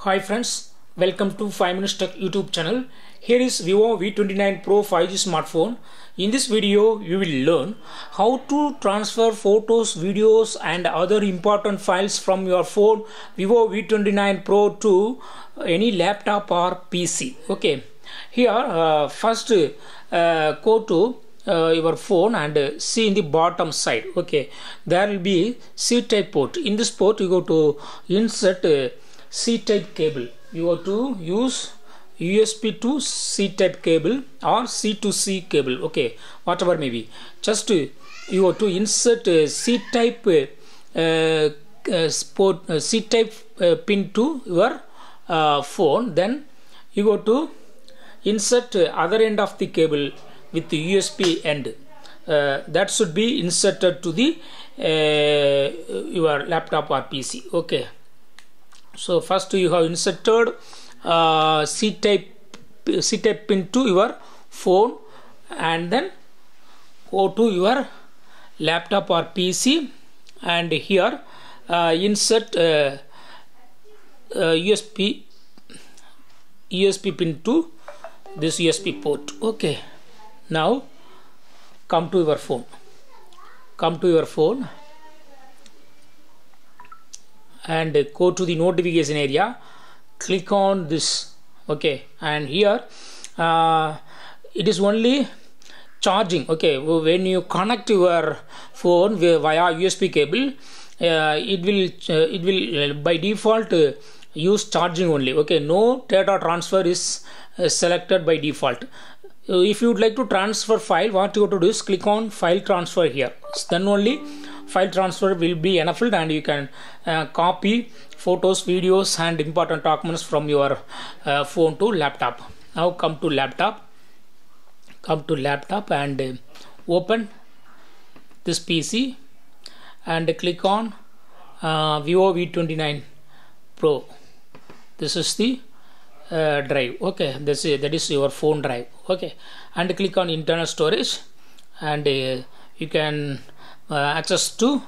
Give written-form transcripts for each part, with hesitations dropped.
Hi friends, welcome to 5 Minutes Tech YouTube channel. Here is Vivo V29 Pro 5G smartphone. In this video, you will learn how to transfer photos, videos and other important files from your phone Vivo V29 Pro to any laptop or PC. Okay, here first go to your phone and see in the bottom side. Okay, there will be C-type port. In this port, you go to insert C-type cable. You have to use USB to C-type cable or C to C cable. Okay, whatever may be. Just you have to insert C-type C-type pin to your phone. Then you go to insert other end of the cable with the USB end. That should be inserted to the your laptop or PC. Okay. So first you have inserted C-type pin to your phone and then go to your laptop or PC and here insert USB pin to this USB port. Okay, now come to your phone and go to the notification area, click on this. Okay, and here it is only charging. Okay, when you connect your phone via USB cable, it will by default use charging only. Okay, no data transfer is selected by default. If you would like to transfer file, what you have to do is click on file transfer here. Then only file transfer will be enabled and you can copy photos, videos and important documents from your phone to laptop. Now come to laptop and open this PC and click on Vivo V29 Pro. This is the drive. Okay, that is your phone drive. Okay, and click on internal storage and you can access to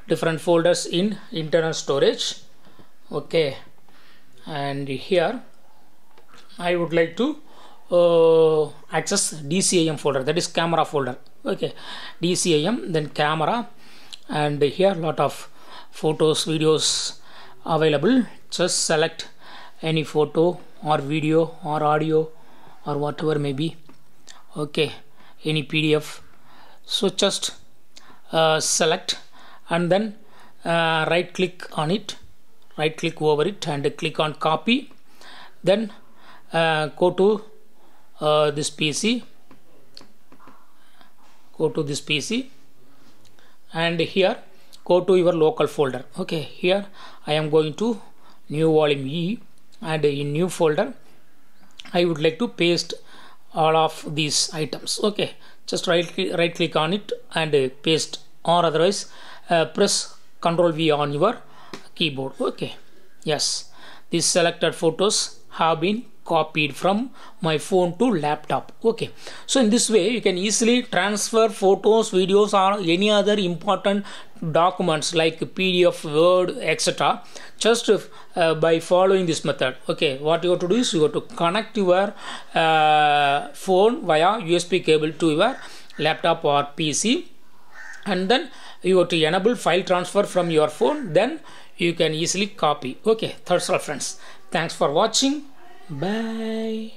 different folders in internal storage. Okay, and here I would like to access DCIM folder, that is camera folder. Okay, DCIM, then camera, and here lot of photos, videos available. Just select any photo or video or audio or whatever may be. Okay, any PDF. So just select and then right click on it, right click over it and click on copy. Then go to this PC, and here go to your local folder. Okay, here I am going to new volume E and in new folder I would like to paste all of these items. Okay, just right click on it and paste, or otherwise press Ctrl V on your keyboard. Okay, yes, these selected photos have been copied from my phone to laptop. Okay, so in this way you can easily transfer photos, videos or any other important documents like PDF, Word, etc. just by following this method. Okay, what you have to do is you have to connect your phone via USB cable to your laptop or PC and then you have to enable file transfer from your phone, then you can easily copy. Okay, that's all friends. Thanks for watching. Bye.